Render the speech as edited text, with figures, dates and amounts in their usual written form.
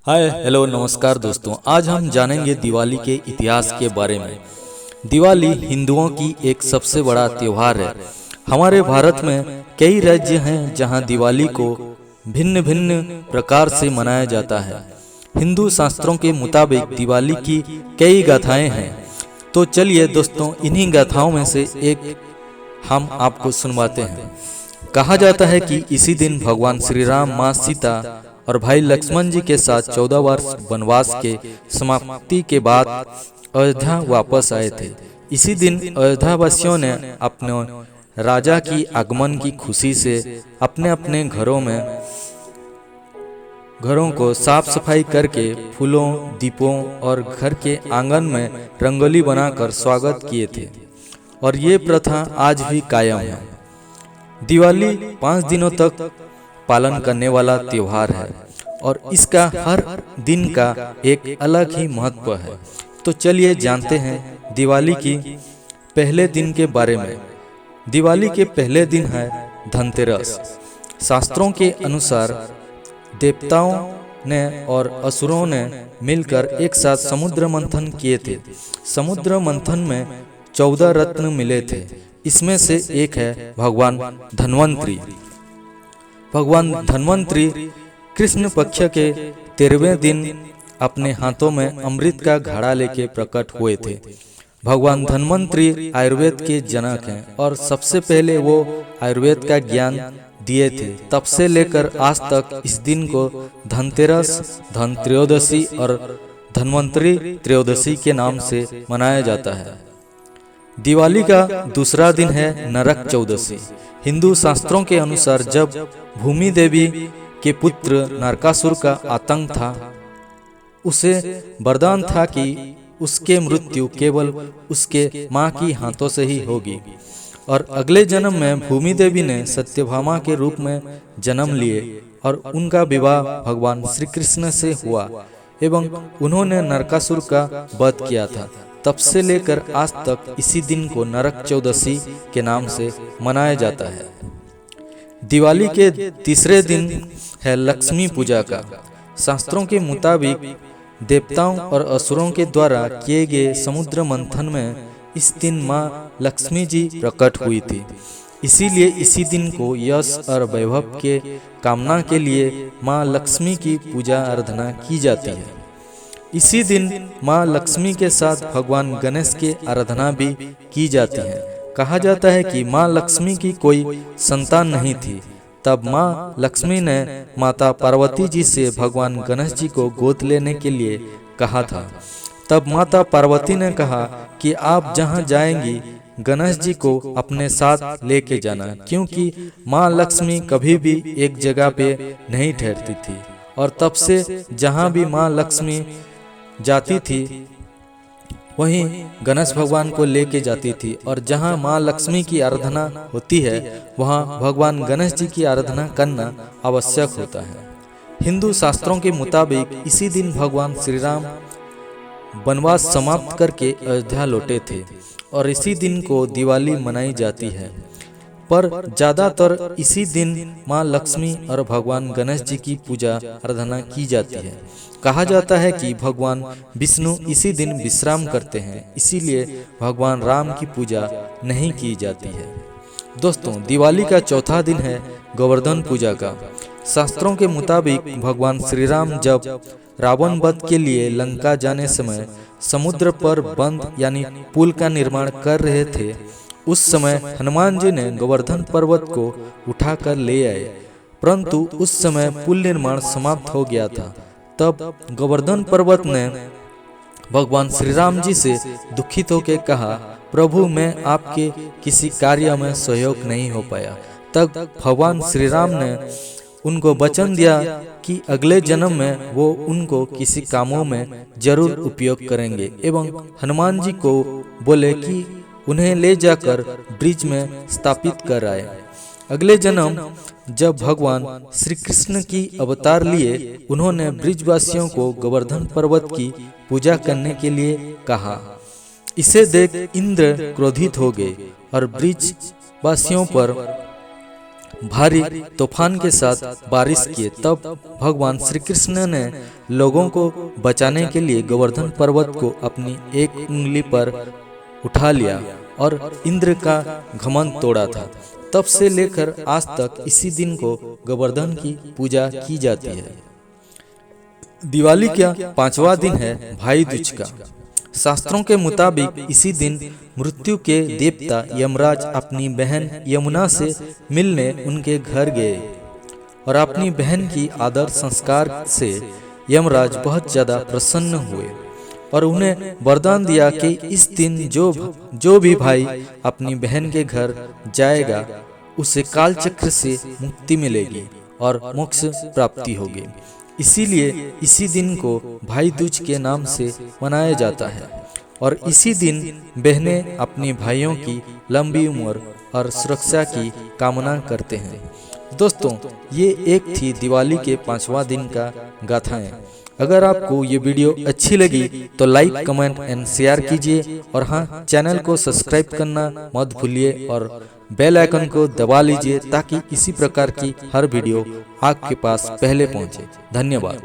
Hi hello नमस्कार दोस्तों। आज हम जानेंगे दिवाली के इतिहास के बारे में। दिवाली हिंदुओं की एक सबसे बड़ा त्योहार है। हमारे भारत में कई राज्य हैं जहां दिवाली को भिन्न भिन्न प्रकार से मनाया जाता है। हिंदू शास्त्रों के मुताबिक दिवाली की कई गाथाएं हैं। तो चलिए दोस्तों, इन्हीं गाथाओं में से एक हम आपको सुनवाते हैं। कहा जाता है कि इसी दिन भगवान श्री राम, माँ सीता और भाई लक्ष्मण जी के साथ 14 वर्ष वनवास के समाप्ति के बाद अयोध्या वापस आए थे। इसी दिन अयोध्या वासियों ने अपने राजा की आगमन की खुशी से अपने अपने घरों को साफ सफाई करके फूलों, दीपों और घर के आंगन में रंगोली बनाकर स्वागत किए थे और ये प्रथा आज भी कायम है। दिवाली 5 दिनों तक पालन करने वाला त्योहार है और इसका हर दिन का एक अलग ही महत्व है। तो चलिए जानते हैं दिवाली की पहले दिन के बारे में। दिवाली के पहले दिन है धनतेरस। शास्त्रों के अनुसार देवताओं ने और असुरों ने मिलकर एक साथ समुद्र मंथन किए थे। समुद्र मंथन में 14 रत्न मिले थे। इसमें से एक है भगवान धन्वंतरी। भगवान धन्वंतरी कृष्ण पक्ष के 13वें दिन अपने हाथों में अमृत का घड़ा लेके प्रकट हुए थे। भगवान धन्वंतरी आयुर्वेद के जनक हैं और सबसे पहले वो आयुर्वेद का ज्ञान दिए थे। तब से लेकर आज तक इस दिन को धनतेरस, धन त्रयोदशी और धन्वंतरी त्रयोदशी के नाम से मनाया जाता है। दिवाली का दूसरा दिन है नरक चौदशी। हिंदू शास्त्रों के अनुसार जब भूमि देवी के पुत्र नरकासुर का आतंक था, उसे वरदान था कि उसके मृत्यु केवल उसके माँ की हाथों से ही होगी और अगले जन्म में भूमि देवी ने सत्यभामा के रूप में जन्म लिए और उनका विवाह भगवान श्री कृष्ण से हुआ एवं उन्होंने नरकासुर का वध किया था। तब से लेकर आज तक इसी दिन को नरक चौदशी के नाम से मनाया जाता है। दिवाली के तीसरे दिन है लक्ष्मी पूजा का। शास्त्रों के मुताबिक देवताओं और असुरों के द्वारा किए गए समुद्र मंथन में इस दिन माँ लक्ष्मी जी प्रकट हुई थी। इसीलिए इसी दिन को यश और वैभव के कामना के लिए माँ लक्ष्मी की पूजा आराधना की जाती है। इसी दिन माँ लक्ष्मी के साथ भगवान गणेश की आराधना भी की जाती है। कहा जाता है कि माँ लक्ष्मी की कोई संतान नहीं थी। तब माँ लक्ष्मी ने माता पार्वती जी से भगवान गणेश जी को गोद लेने के लिए कहा था। तब माता पार्वती ने कहा कि आप जहाँ जाएंगी गणेश जी को अपने साथ लेके जाना, क्योंकि माँ लक्ष्मी कभी भी एक जगह पे नहीं ठहरती थी और तब से जहाँ भी माँ लक्ष्मी जाती थी वहीं गणेश भगवान को लेके जाती थी और जहां मां लक्ष्मी की आराधना होती है वहां भगवान गणेश जी की आराधना करना आवश्यक होता है। हिंदू शास्त्रों के मुताबिक इसी दिन भगवान श्री राम वनवास समाप्त करके अयोध्या लौटे थे और इसी दिन को दिवाली मनाई जाती है। पर ज्यादातर इसी दिन मां लक्ष्मी और भगवान गणेश जी की पूजा आराधना की जाती है। कहा जाता है कि भगवान विष्णु इसी दिन विश्राम करते हैं, इसीलिए भगवान राम की पूजा नहीं की जाती है। दोस्तों, दिवाली का चौथा दिन है गोवर्धन पूजा का। शास्त्रों के मुताबिक भगवान श्री राम जब रावण वध के लिए लंका जाने समय समुद्र पर बंद यानी पुल का निर्माण कर रहे थे, उस समय हनुमान जी ने गोवर्धन पर्वत को उठाकर ले आए, परंतु उस समय पुल निर्माण समाप्त हो गया था। तब गोवर्धन पर्वत ने भगवान श्री राम जी से दुखित होकर कहा, प्रभु मैं आपके किसी कार्य में सहयोग नहीं हो पाया। तब भगवान श्री राम ने उनको वचन दिया कि अगले जन्म में वो उनको किसी कामों में जरूर उपयोग करेंगे एवं हनुमान जी को बोले कि उन्हें ले जाकर ब्रिज में स्थापित कर आए। अगले जन्म जब भगवान श्री कृष्ण की अवतार लिए, उन्होंने ब्रिजवासियों को गोवर्धन पर्वत की पूजा करने के लिए कहा। इसे देख इंद्र क्रोधित हो गए और ब्रिजवासियों पर भारी तूफान के साथ बारिश किए। तब भगवान श्री कृष्ण ने लोगों को बचाने के लिए गोवर्धन पर्वत को अपनी एक उंगली पर उठा लिया और इंद्र का घमंड तोड़ा था। तब से लेकर आज तक इसी दिन को गोवर्धन की पूजा की जाती है। दिवाली का 5वां दिन है भाई दूज का। शास्त्रों के मुताबिक इसी दिन मृत्यु के देवता यमराज अपनी बहन यमुना से मिलने उनके घर गए और अपनी बहन की आदर संस्कार से यमराज बहुत ज्यादा प्रसन्न हुए और उन्हें वरदान दिया कि इस दिन जो भी भाई अपनी बहन के घर जाएगा उसे काल चक्र से मुक्ति मिलेगी और मोक्ष प्राप्ति होगी। इसीलिए इसी दिन को भाई दूज के नाम से मनाया जाता है और इसी दिन बहनें अपने भाइयों की लंबी उम्र और सुरक्षा की कामना करते हैं। दोस्तों, ये एक थी दिवाली के 5वां दिन का गाथाएं। अगर आपको ये वीडियो अच्छी लगी तो लाइक, कमेंट एंड शेयर कीजिए और हाँ, चैनल को सब्सक्राइब करना मत भूलिए और बेल आइकन को दबा लीजिए ताकि इसी प्रकार की हर वीडियो आपके पास पहले पहुंचे। धन्यवाद।